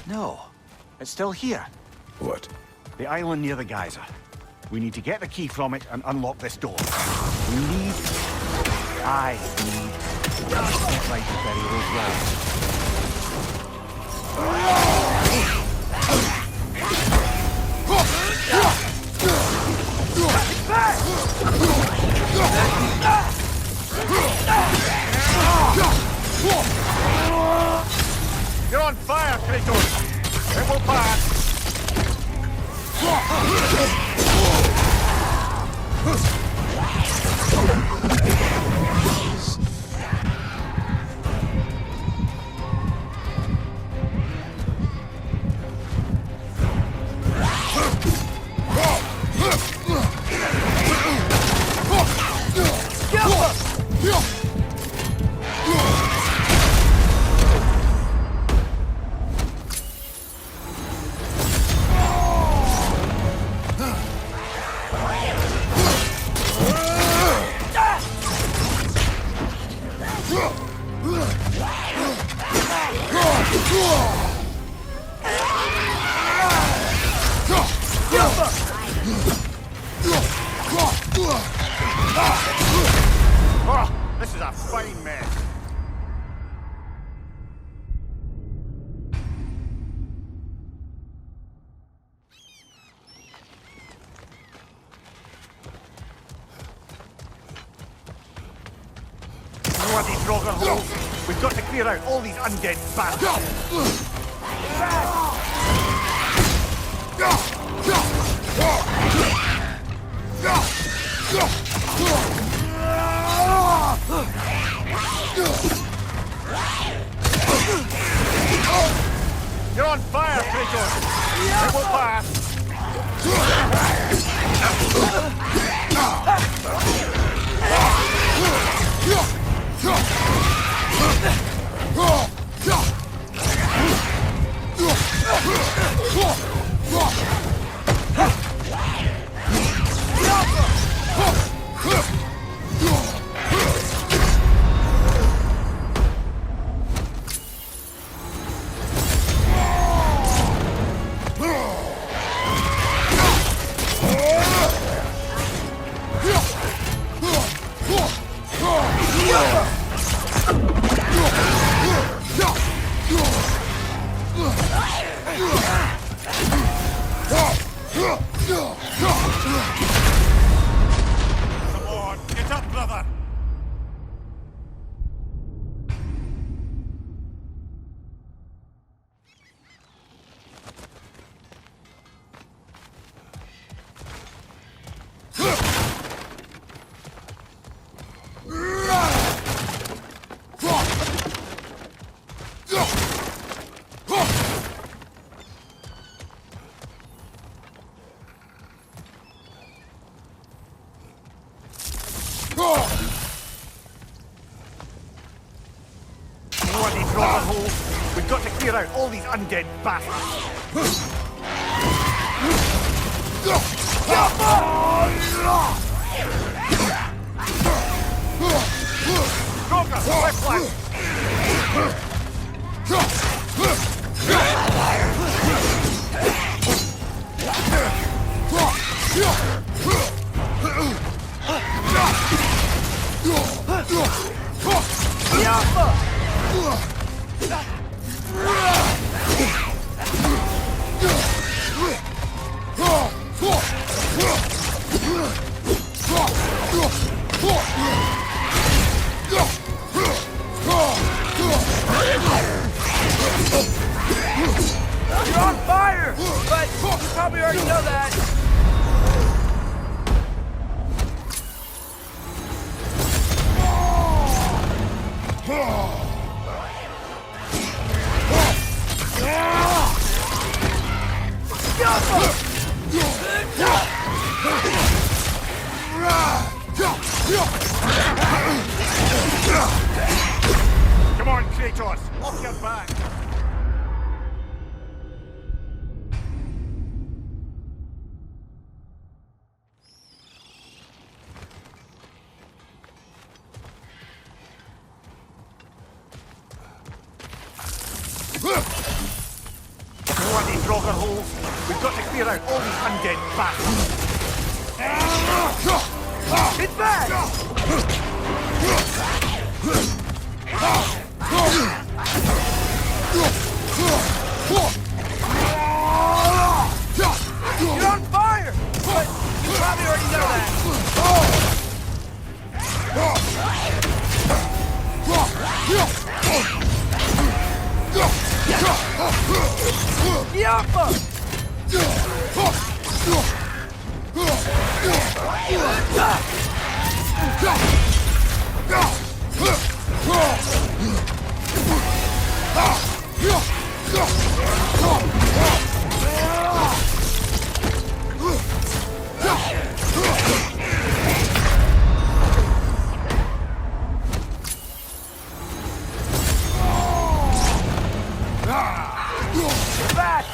No. It's still here. What? The island near the geyser. We need to get the key from it and unlock this door. I need get right to bury those wells. You're on fire, Kratos! It will pass! Oh, this is a fine mess. Bloody Draugr holes! We've got to clear out all these undead bastards! You're on fire, Kratos! It will pass! Come on, get up, brother! Bloody Draugr holes! We've got to clear out all these undead bastards! Draugr, left flank! You're on fire! But you probably already know that. Come on, Kratos! Off your back! other holes. We've got to clear out all these undead bastards. It's back! You're on fire! But you probably already know that. Yappa! Back!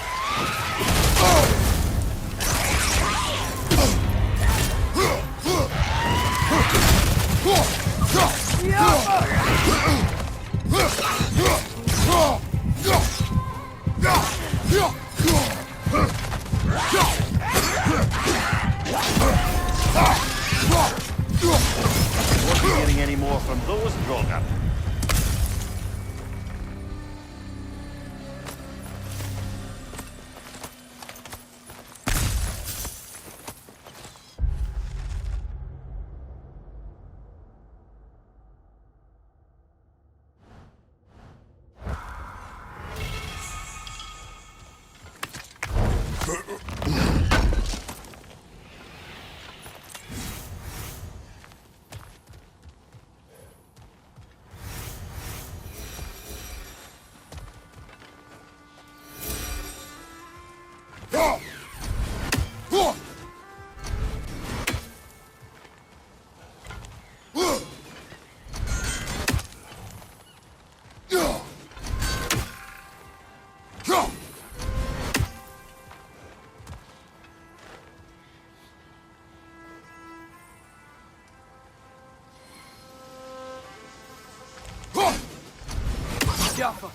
Won't be getting any more from those Drogon. Jaffa.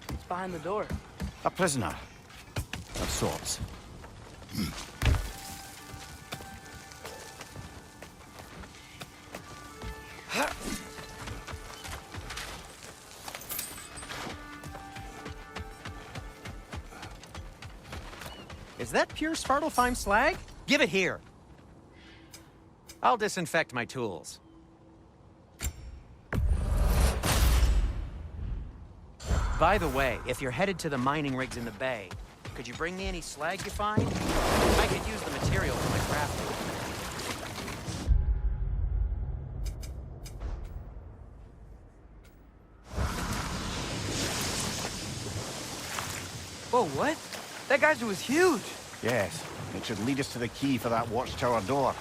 It's behind the door. A prisoner of sorts. Is that pure Svartalfheim slag? Give it here. I'll disinfect my tools. By the way, if you're headed to the mining rigs in the bay, could you bring me any slag you find? I could use the material for my crafting. Whoa, what? That geyser was huge. Yes, it should lead us to the key for that Watchtower door.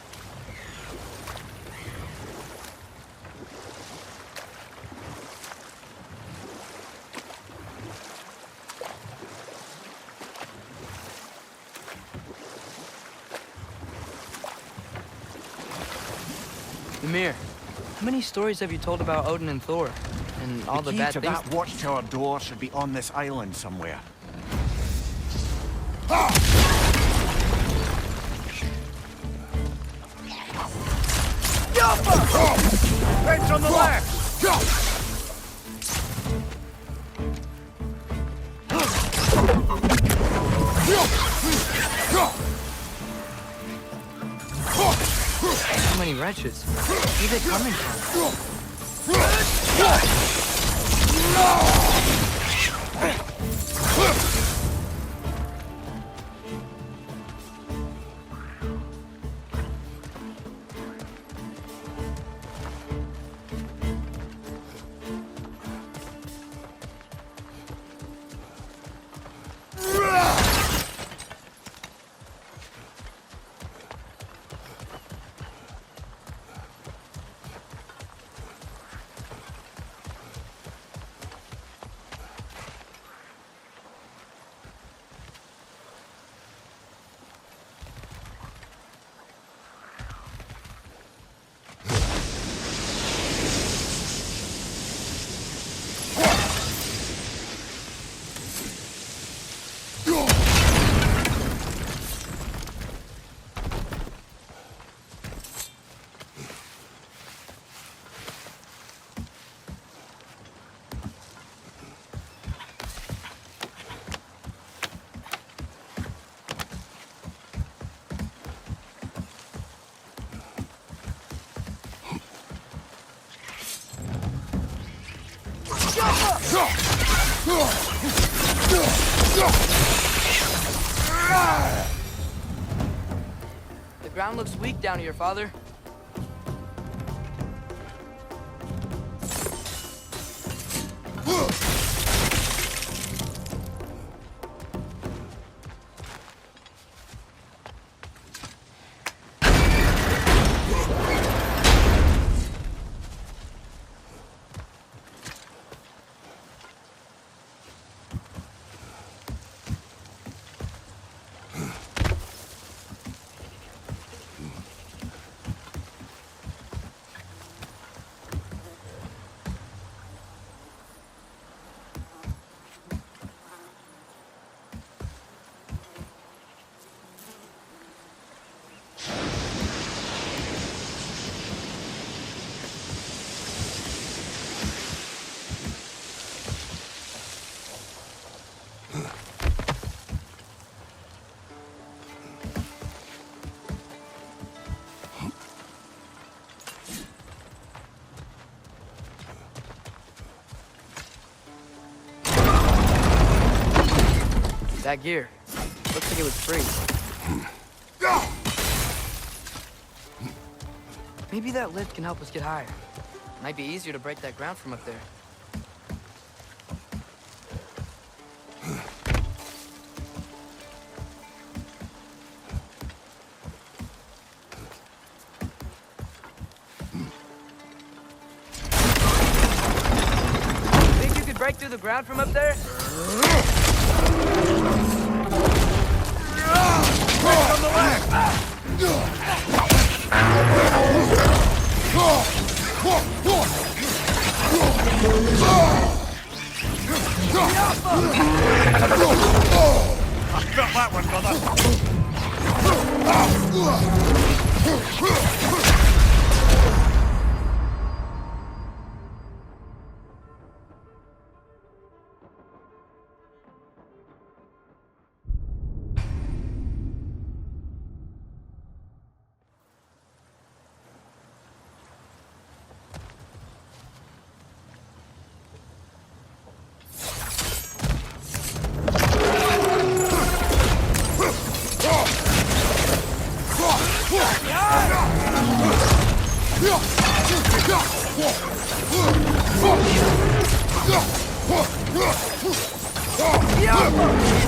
Ymir, how many stories have you told about Odin and Thor? And all the bad key to things? that Watchtower door should be on this island somewhere. Bench on the left! So many wretches. Where are they coming from? The ground looks weak down here, Father. That gear. Looks like it was free. Maybe that lift can help us get higher. Might be easier to break that ground from up there. Think you could break through the ground from up there? On the left! I got that one, brother.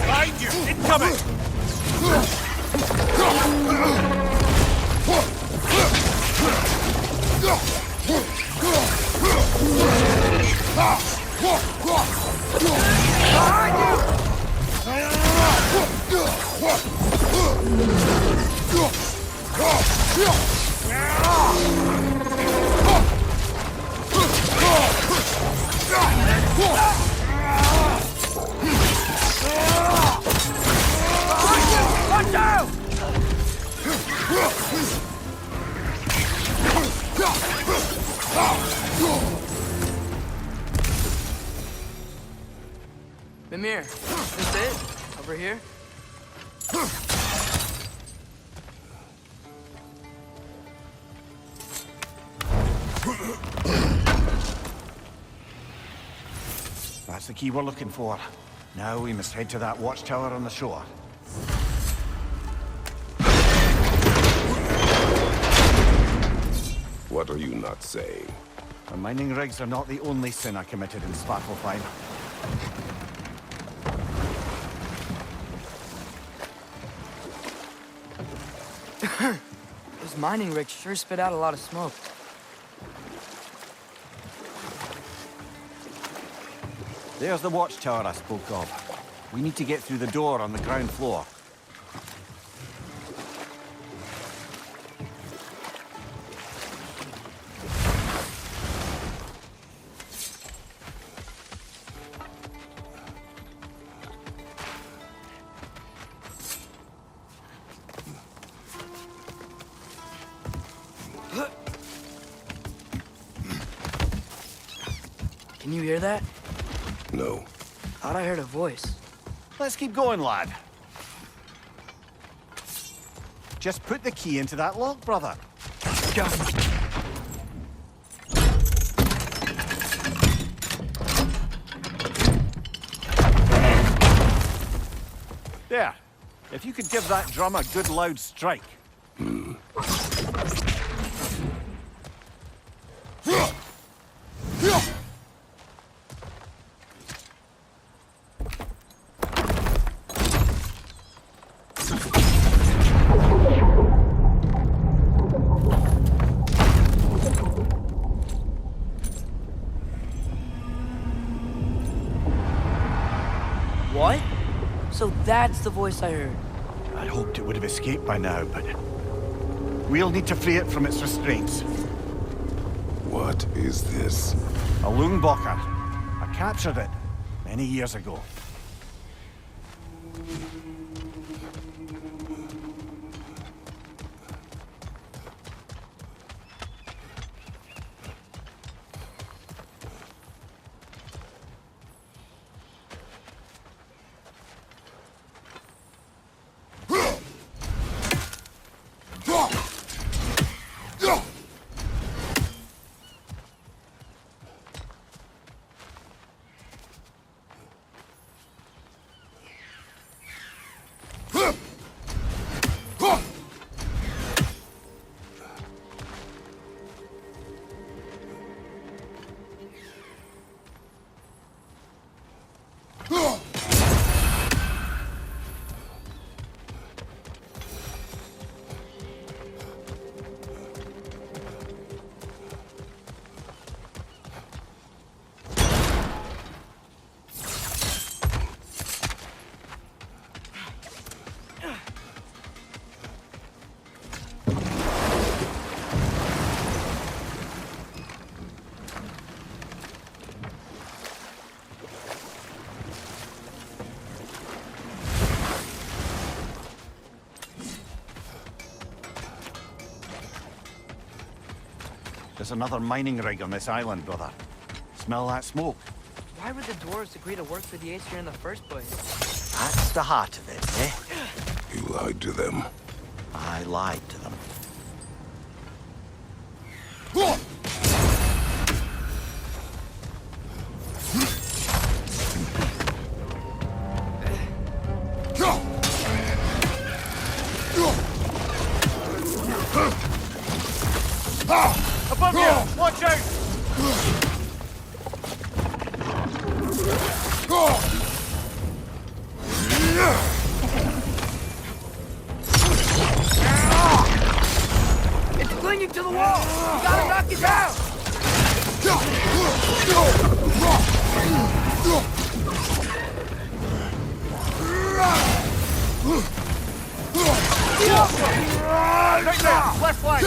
Behind you! Incoming! Watch out! Mimir, is this it? Over here? That's the key we're looking for. Now we must head to that watchtower on the shore. What are you not saying? The mining rigs are not the only sin I committed in Svartalfheim. Those mining rigs sure spit out a lot of smoke. There's the watchtower I spoke of. We need to get through the door on the ground floor. Can you hear that? No. Thought I heard a voice. Let's keep going, lad. Just put the key into that lock, brother. Go. There. If you could give that drum a good loud strike. What? So that's the voice I heard. I hoped it would have escaped by now, but we'll need to free it from its restraints. What is this? A loombocker. I captured it many years ago. There's another mining rig on this island, brother. Smell that smoke? Why would the dwarves agree to work for the Aesir in the first place? That's the heart of it, eh? You lied to them. I lied to them. Above you! Watch out! It's clinging to the wall! You gotta knock it down! Right there! Left flank!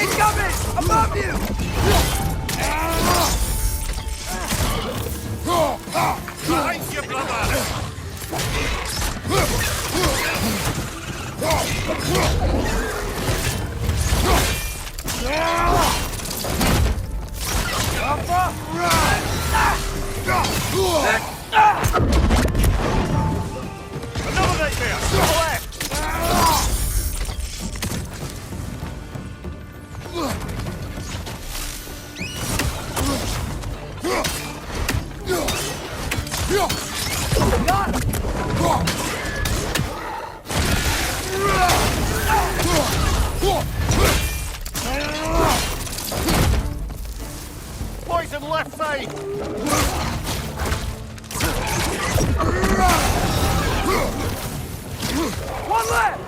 Incoming! Above you! Behind you, brother! Another right there! To the left! Poison left side! One left!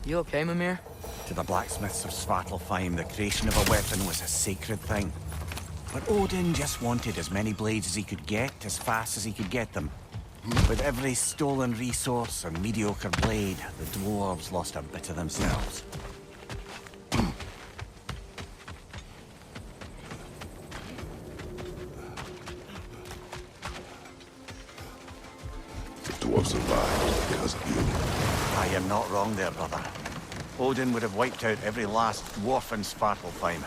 You okay, Mimir? To the blacksmiths of Svartalfheim, the creation of a weapon was a sacred thing. But Odin just wanted as many blades as he could get, as fast as he could get them. With every stolen resource and mediocre blade, the dwarves lost a bit of themselves. The dwarves survived because of you. I am not wrong there, brother. Odin would have wiped out every last dwarf in Svartalfheim.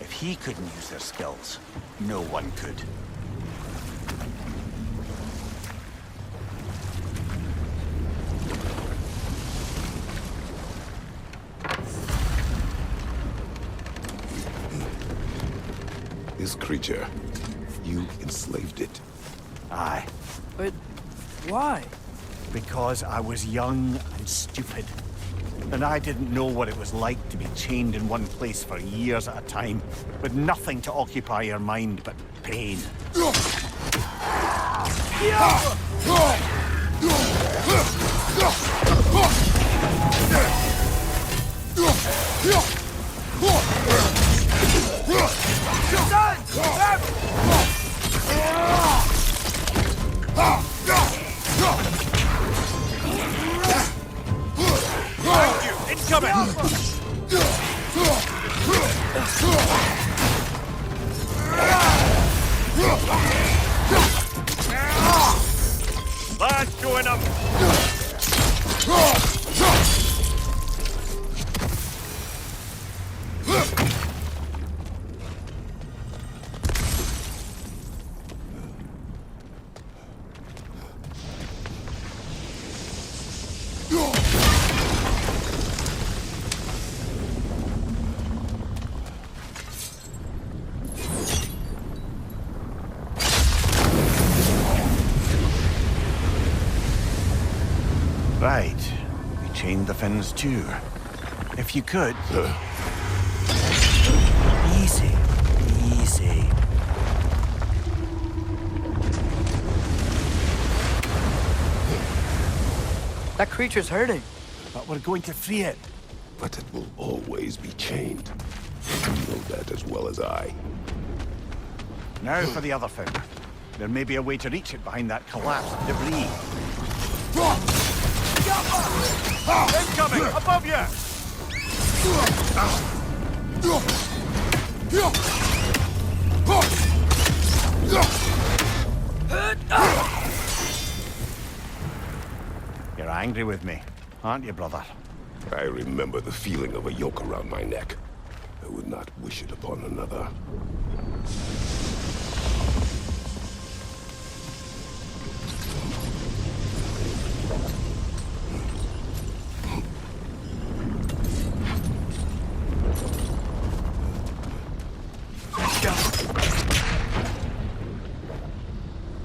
If he couldn't use their skills, no one could. This creature, you enslaved it. Aye. But why? Because I was young and stupid. And I didn't know what it was like to be chained in one place for years at a time, with nothing to occupy your mind but pain. Incoming! Lads going up! Right. We chained the Finns too. If you could... Easy. Easy. That creature's hurting. But we're going to free it. But it will always be chained. You know that as well as I. Now for the other Finn. There may be a way to reach it behind that collapsed debris. Incoming! Above you! You're angry with me, aren't you, brother? I remember the feeling of a yoke around my neck. I would not wish it upon another.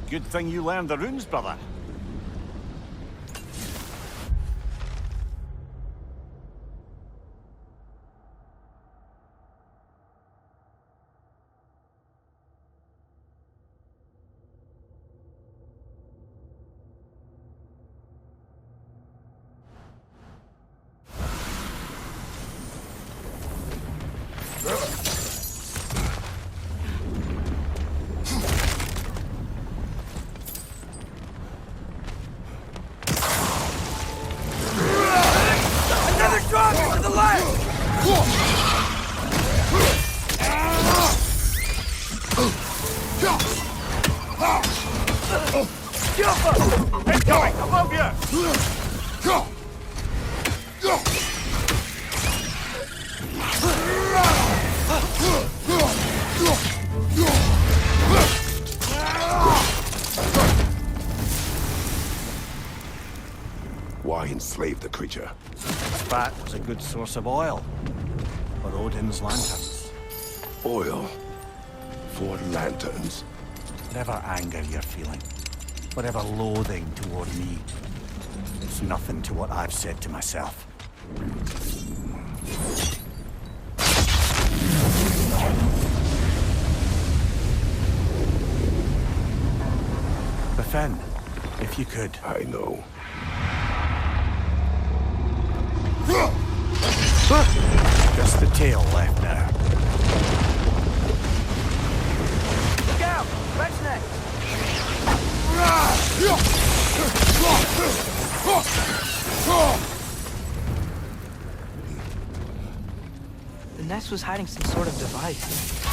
Good thing you learned the runes, brother. Incoming! Above you! Why enslave the creature? Fat was a good source of oil for Odin's lanterns. Oil for lanterns. Whatever anger you're feeling, whatever loathing toward me, it's nothing to what I've said to myself. Befin, if you could. I know. tail left now. Look out! Rex neck! The nest was hiding some sort of device.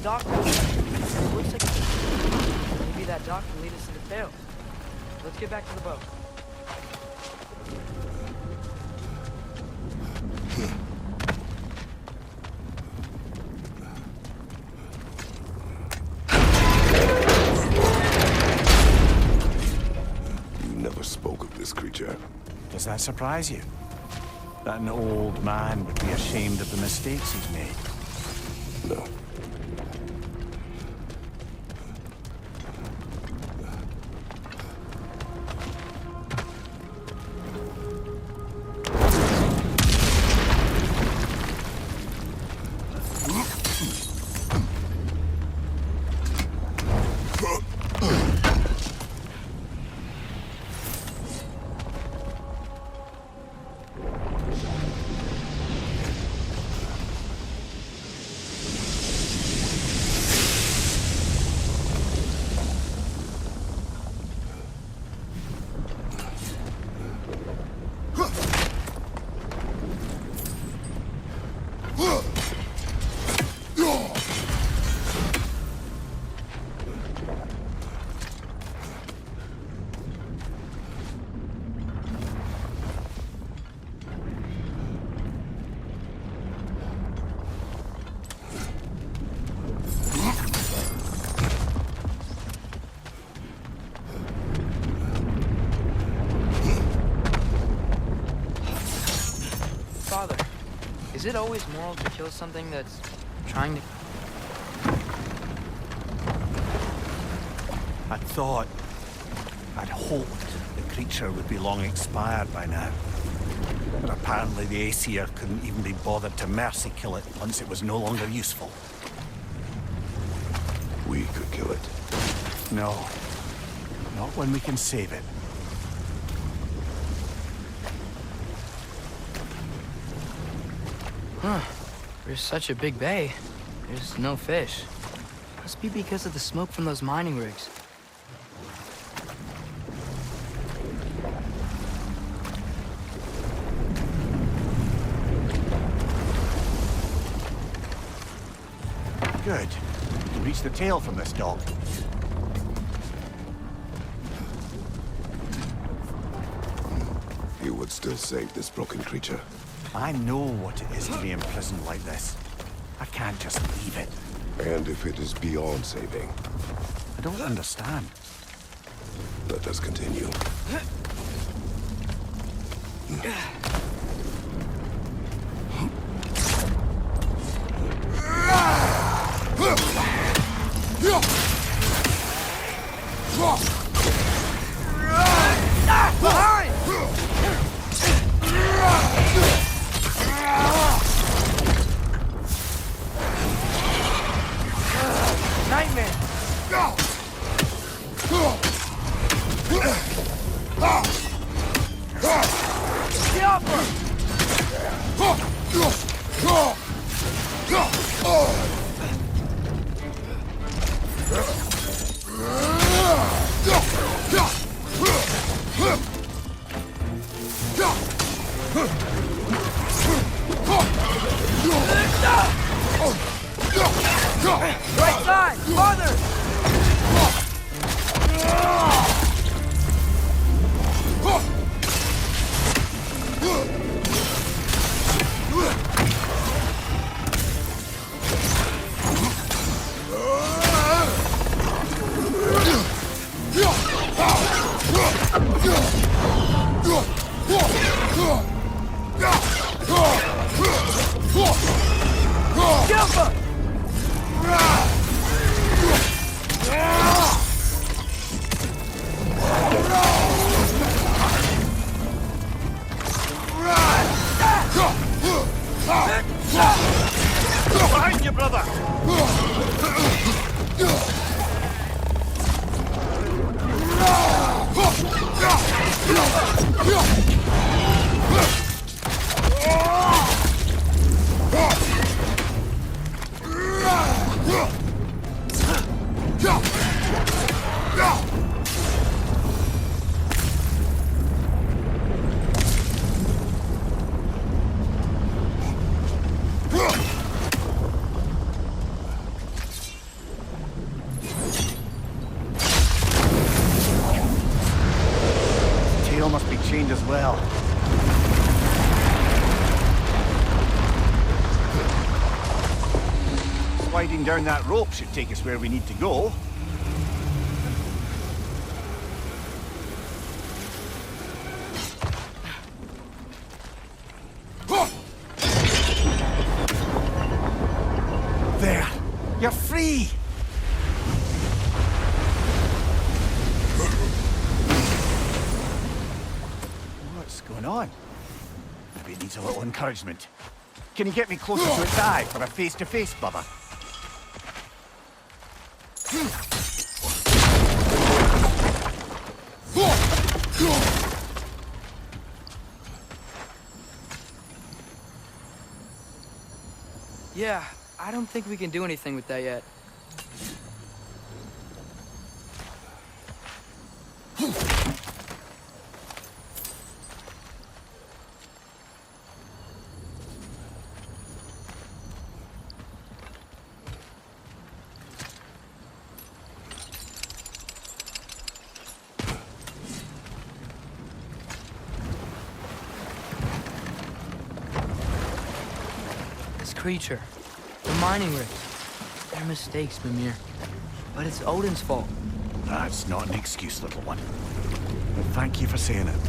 Dock. Looks like maybe that dock can lead us to the tail. Let's get back to the boat. You never spoke of this creature. Does that surprise you? That an old man would be ashamed of the mistakes he's made? No. Father, is it always moral to kill something that's trying to... I'd hoped the creature would be long expired by now. But apparently the Aesir couldn't even be bothered to mercy kill it once it was no longer useful. We could kill it. No. Not when we can save it. Huh. There's such a big bay. There's no fish. Must be because of the smoke from those mining rigs. Good. You reach the tail from this dock. You would still save this broken creature. I know what it is to be imprisoned like this. I can't just leave it. And if it is beyond saving, I don't understand. let us continue. Outside! Farther! Jump! Behind you, brother! Tail must be chained as well. Sliding down that rope should take us where we need to go. There! You're free! What's going on? Maybe it needs a little encouragement. Can you get me closer to its eye for a face-to-face, Bubba? Yeah, I don't think we can do anything with that yet. Creature. The mining rigs. They're mistakes, Mimir. But it's Odin's fault. That's not an excuse, little one. But thank you for saying it.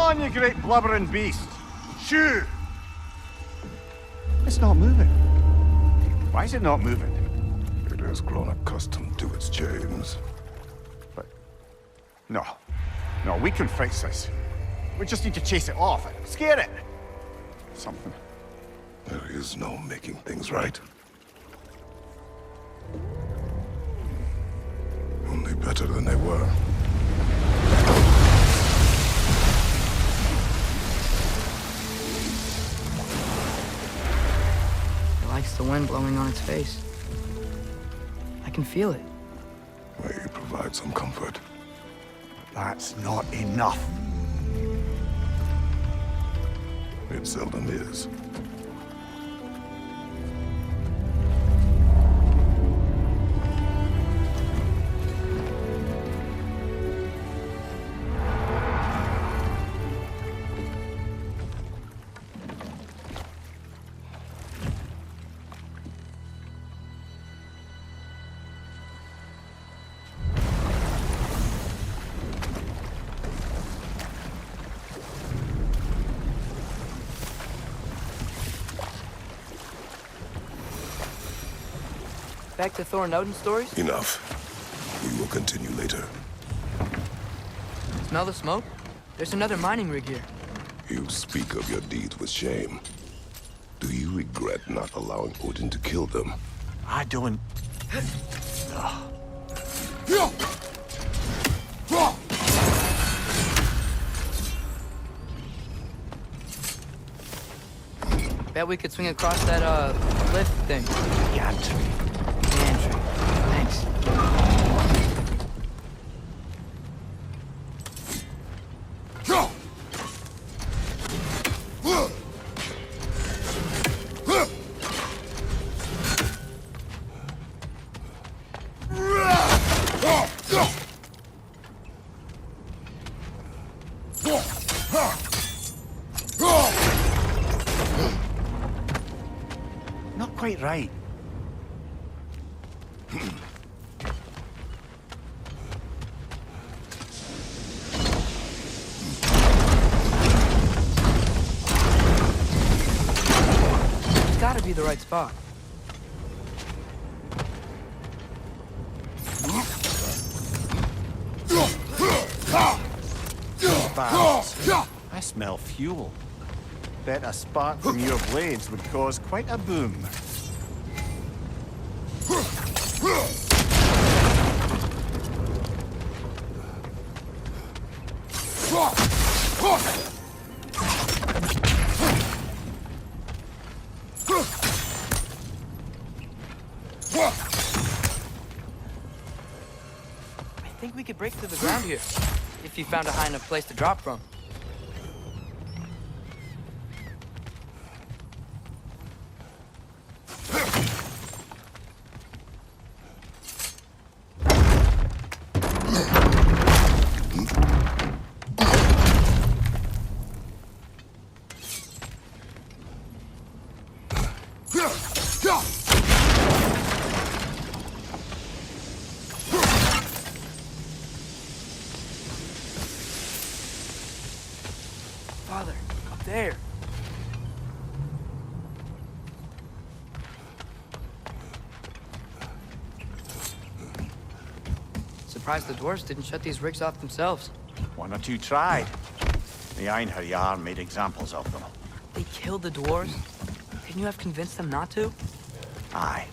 on, you great blubbering beast! Shoo! It's not moving. Why is it not moving? It has grown accustomed to its chains. But... No. No, we can fix this. We just need to chase it off. Scare it! Something. There is no making things right. Only better than they were. It likes the wind blowing on its face. I can feel it. May you provide some comfort. That's not enough. It seldom is. Back to Thor and Odin stories? Enough. We will continue later. Smell the smoke? There's another mining rig here. You speak of your deeds with shame. Do you regret not allowing Odin to kill them? I don't... Bet we could swing across that, cliff thing. Gantry. Andrew, thanks. Not quite right. It's gotta be the right spot. Barrels. I smell fuel. Bet a spark from your blades would cause quite a boom. I think we could break through the ground here, if you found a high enough place to drop from. Father, up there. Surprised the dwarves didn't shut these rigs off themselves. One or two tried. The Einherjar made examples of them. They killed the dwarves? Couldn't you have convinced them not to? Aye.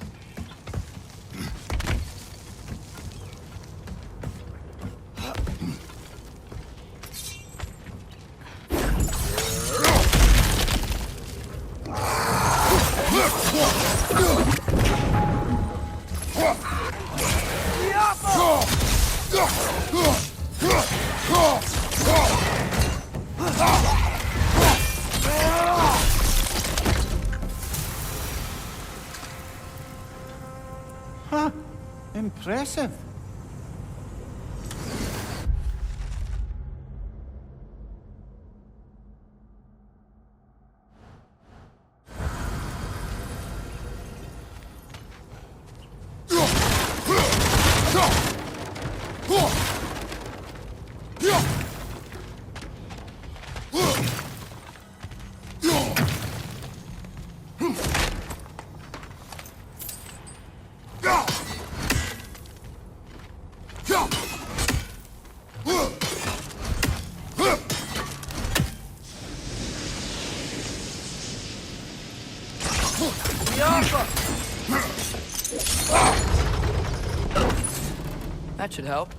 Huh. Impressive. That should help.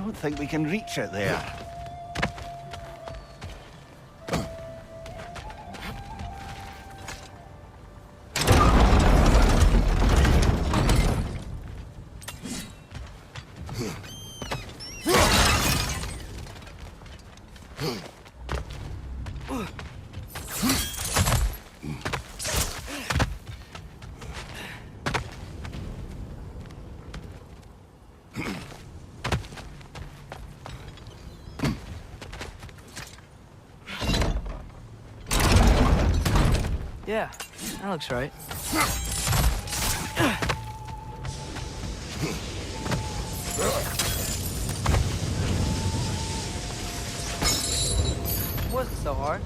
don't think we can reach it there. Yeah, that looks right. It wasn't so hard.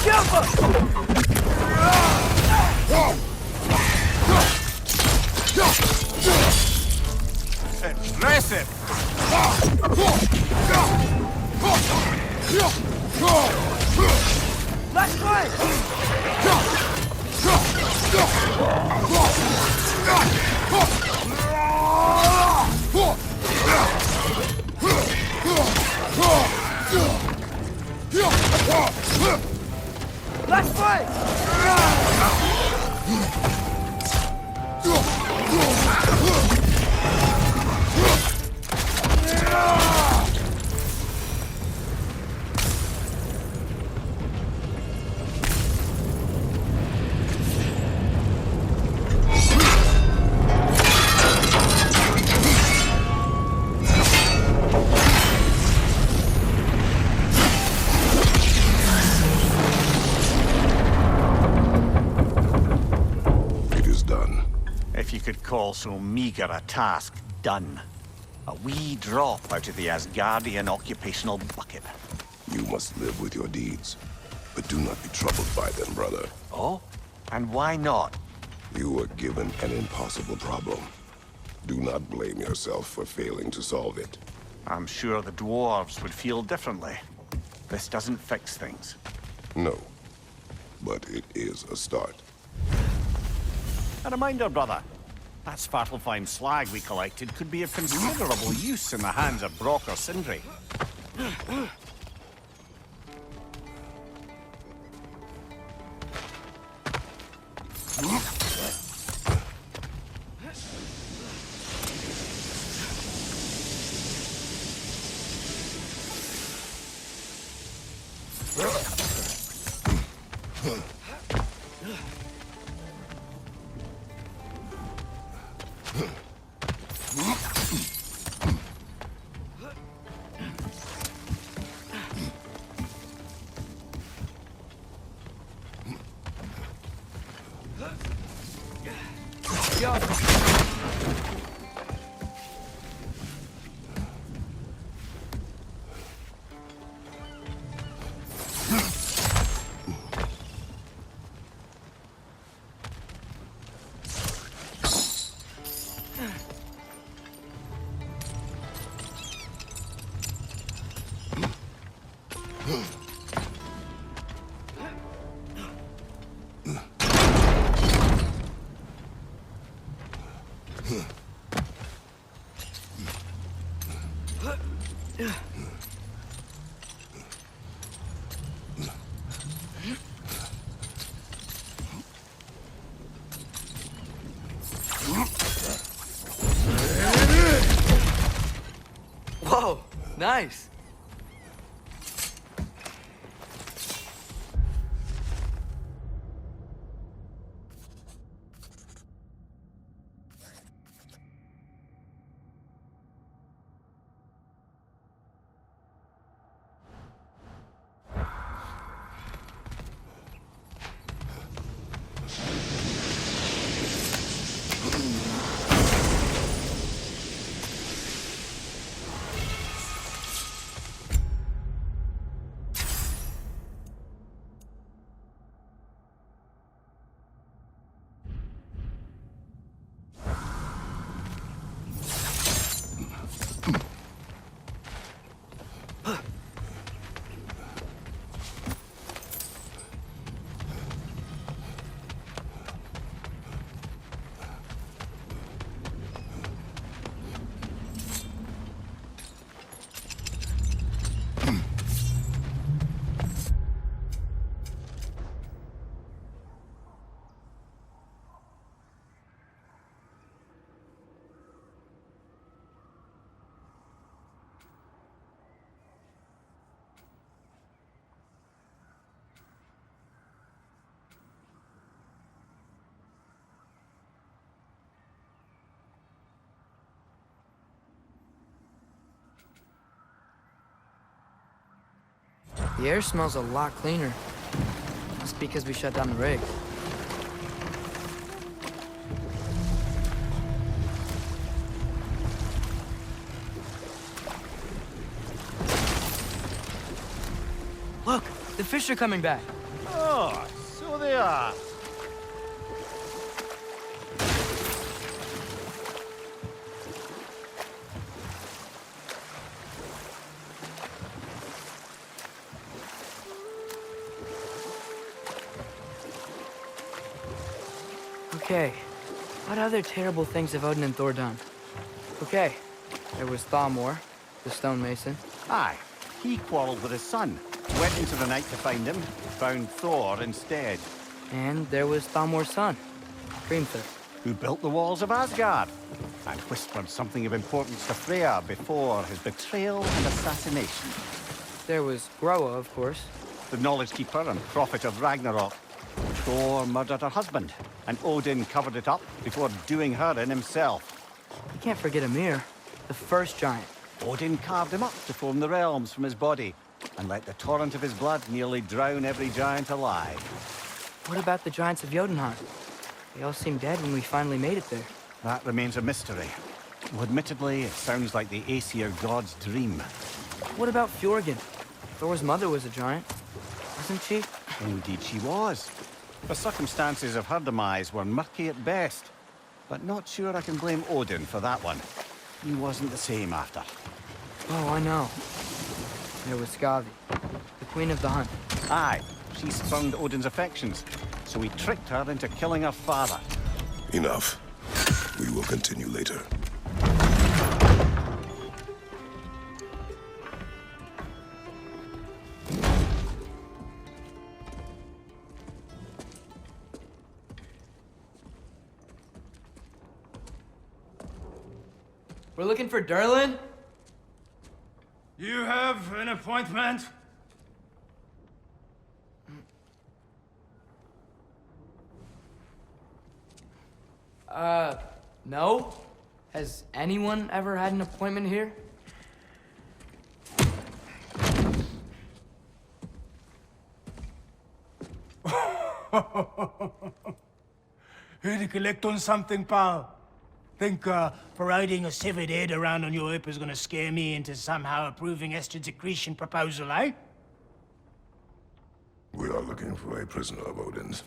Jump up! Impressive! Let's play! Let's play! If you could call so meager a task done. A wee drop out of the Asgardian occupational bucket. You must live with your deeds, but do not be troubled by them, brother. Oh? And why not? You were given an impossible problem. Do not blame yourself for failing to solve it. I'm sure the dwarves would feel differently. This doesn't fix things. No, but it is a start. A reminder, brother. That Svartalfheim slag we collected could be of considerable use in the hands of Brock or Sindri. Whoa, nice. The air smells a lot cleaner. That's because we shut down the rig. Look, the fish are coming back. Oh, so they are. Okay, what other terrible things have Odin and Thor done? Okay, there was Thamor, the stonemason. Aye, he quarreled with his son. Went into the night to find him, found Thor instead. And there was Thamor's son, Hrimthur. Who built the walls of Asgard and whispered something of importance to Freya before his betrayal and assassination. There was Groa, of course. The knowledge keeper and prophet of Ragnarok. Thor murdered her husband, and Odin covered it up before doing her in himself. You can't forget Ymir, the first giant. Odin carved him up to form the realms from his body, and let the torrent of his blood nearly drown every giant alive. What about the giants of Jotunheim? They all seemed dead when we finally made it there. That remains a mystery. Well, admittedly, it sounds like the Aesir god's dream. What about Fjorgyn? Thor's mother was a giant, wasn't she? Indeed she was. The circumstances of her demise were murky at best, but not sure I can blame Odin for that one. He wasn't the same after. Oh, I know. There was Skavi, the queen of the hunt. Aye, she spurned Odin's affections, so he tricked her into killing her father. Enough. We will continue later. We're looking for Durlin? You have an appointment? No. Has anyone ever had an appointment here? Here to collect on something, pal? Think, parading a severed head around on your hip is gonna scare me into somehow approving Estrid's accretion proposal, eh? We are looking for a prisoner of Odin's.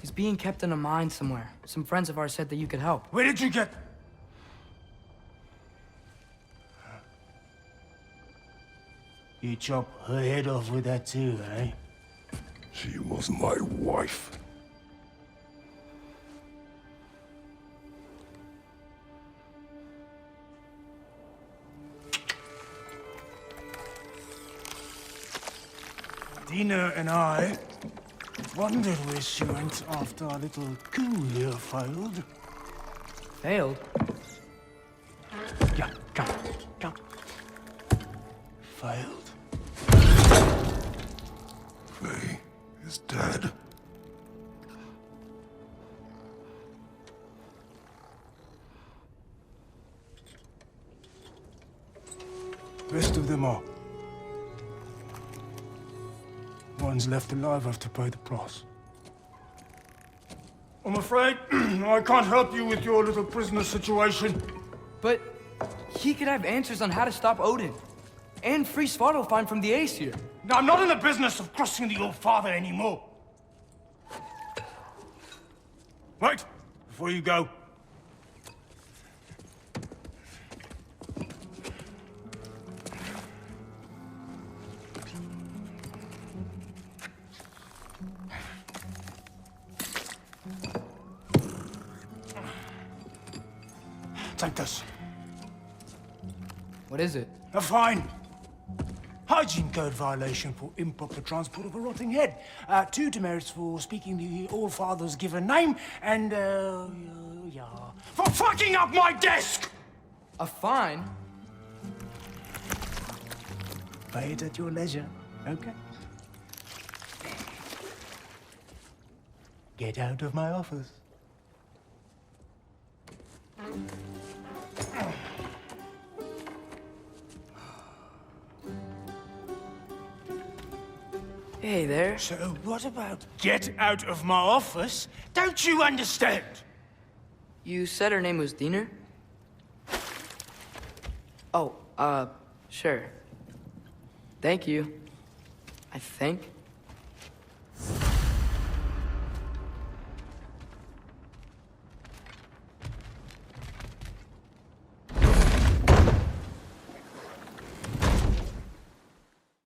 He's being kept in a mine somewhere. Some friends of ours said that you could help. Where did you get... You chop her head off with that too, eh? She was my wife. Dina and I wondered where she went after our little coup here failed. Failed? Yeah, come. Failed. Faye is dead. Rest of them are. Ones left alive have to pay the price. I'm afraid I can't help you with your little prisoner situation. But he could have answers on how to stop Odin. And free Svartalfheim from the Aesir. Now, I'm not in the business of crossing the old father anymore. Wait, before you go. Take this. What is it? A fine. Hygiene code violation for improper transport of a rotting head. 2 demerits for speaking the All-Father's given name, and, yeah. For fucking up my desk! A fine? Pay it at your leisure, okay? Get out of my office. Hey there. So what about get out of my office? Don't you understand? You said her name was Diener? Oh, sure. Thank you. I think.